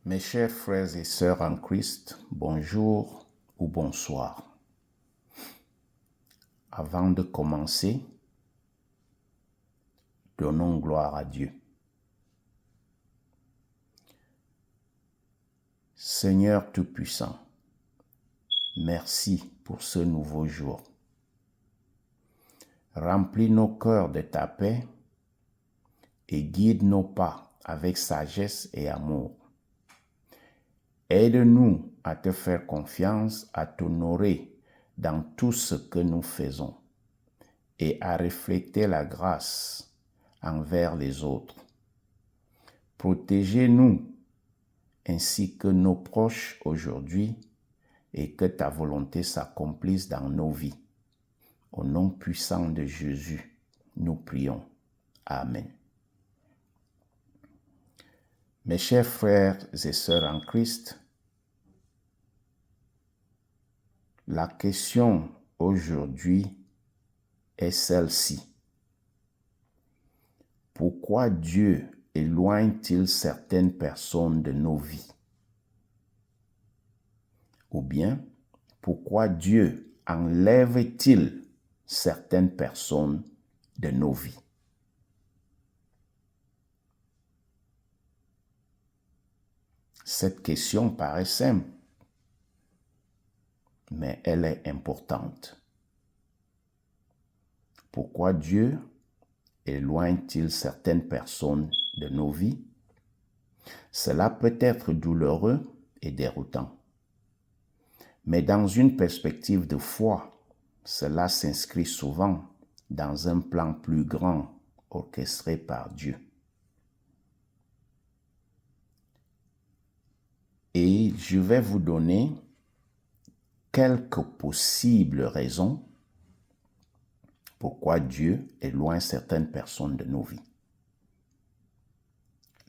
Mes chers frères et sœurs en Christ, bonjour ou bonsoir. Avant de commencer, donnons gloire à Dieu. Seigneur Tout-Puissant, merci pour ce nouveau jour. Remplis nos cœurs de ta paix et guide nos pas avec sagesse et amour. Aide-nous à te faire confiance, à t'honorer dans tout ce que nous faisons et à refléter la grâce envers les autres. Protégez-nous ainsi que nos proches aujourd'hui et que ta volonté s'accomplisse dans nos vies. Au nom puissant de Jésus, nous prions. Amen. Mes chers frères et sœurs en Christ, la question aujourd'hui est celle-ci. Pourquoi Dieu éloigne-t-il certaines personnes de nos vies? Ou bien, pourquoi Dieu enlève-t-il certaines personnes de nos vies? Cette question paraît simple, mais elle est importante. Pourquoi Dieu éloigne-t-il certaines personnes de nos vies? Cela peut être douloureux et déroutant. Mais dans une perspective de foi, cela s'inscrit souvent dans un plan plus grand orchestré par Dieu. Et je vais vous donner quelques possibles raisons pourquoi Dieu éloigne certaines personnes de nos vies.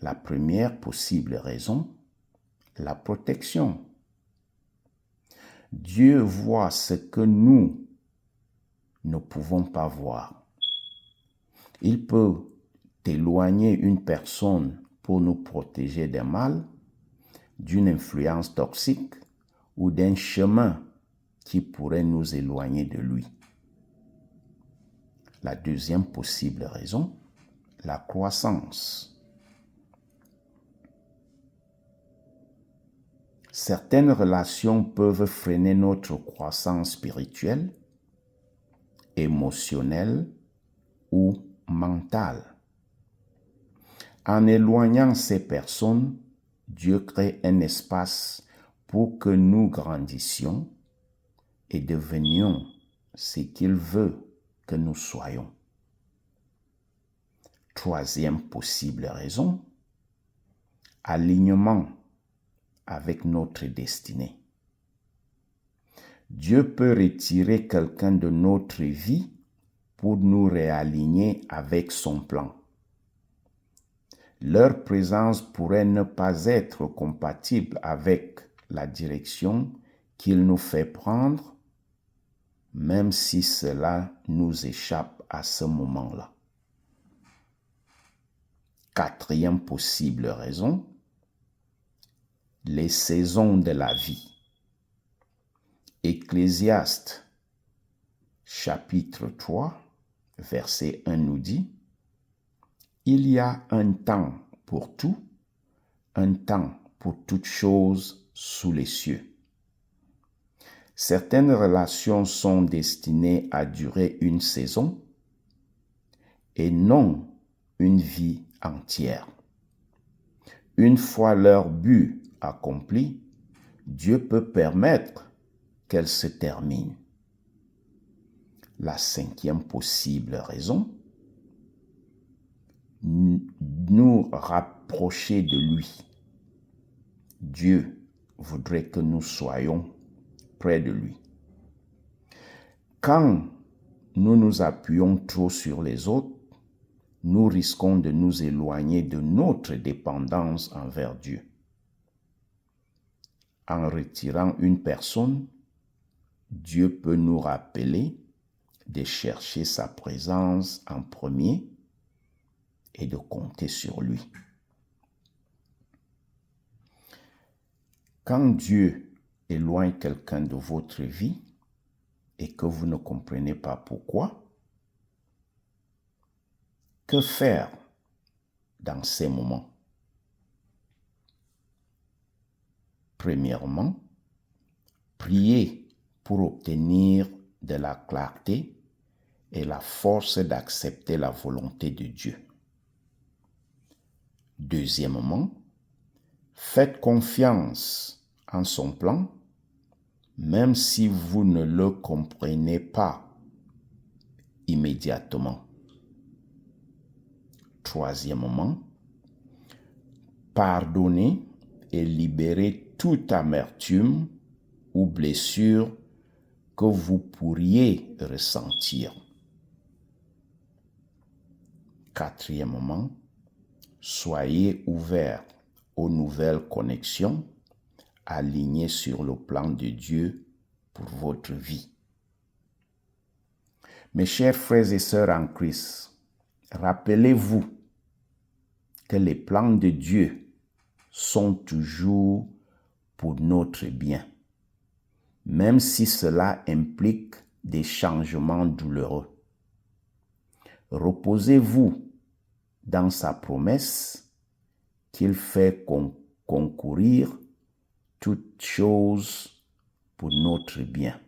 La première possible raison, la protection. Dieu voit ce que nous ne pouvons pas voir. Il peut éloigner une personne pour nous protéger d'un mal, d'une influence toxique ou d'un chemin qui pourrait nous éloigner de lui. La deuxième possible raison, la croissance. Certaines relations peuvent freiner notre croissance spirituelle, émotionnelle ou mentale. En éloignant ces personnes, Dieu crée un espace pour que nous grandissions et devenions ce qu'il veut que nous soyons. Troisième possible raison, alignement avec notre destinée. Dieu peut retirer quelqu'un de notre vie pour nous réaligner avec son plan. Leur présence pourrait ne pas être compatible avec la direction qu'il nous fait prendre, même si cela nous échappe à ce moment-là. Quatrième possible raison, les saisons de la vie. Ecclésiaste, chapitre 3, verset 1 nous dit: « Il y a un temps pour tout, un temps pour toutes choses sous les cieux. » Certaines relations sont destinées à durer une saison et non une vie entière. Une fois leur but accompli, Dieu peut permettre qu'elles se terminent. La cinquième possible raison, nous rapprocher de lui. Dieu voudrait que nous soyons près de lui. Quand nous nous appuyons trop sur les autres, nous risquons de nous éloigner de notre dépendance envers Dieu. En retirant une personne, Dieu peut nous rappeler de chercher sa présence en premier et de compter sur lui. Quand Dieu éloigne quelqu'un de votre vie et que vous ne comprenez pas pourquoi, que faire dans ces moments? Premièrement, priez pour obtenir de la clarté et la force d'accepter la volonté de Dieu. Deuxièmement, faites confiance en son plan, même si vous ne le comprenez pas immédiatement. Troisièmement, pardonnez et libérez toute amertume ou blessure que vous pourriez ressentir. Quatrièmement, soyez ouverts aux nouvelles connexions alignées sur le plan de Dieu pour votre vie. Mes chers frères et sœurs en Christ, rappelez-vous que les plans de Dieu sont toujours pour notre bien, même si cela implique des changements douloureux. Reposez-vous dans sa promesse qu'il fait concourir toutes choses pour notre bien.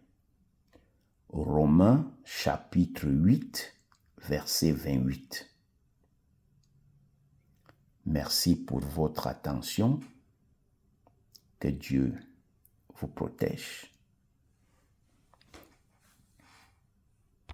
Romains chapitre 8, verset 28. Merci pour votre attention. Que Dieu vous protège.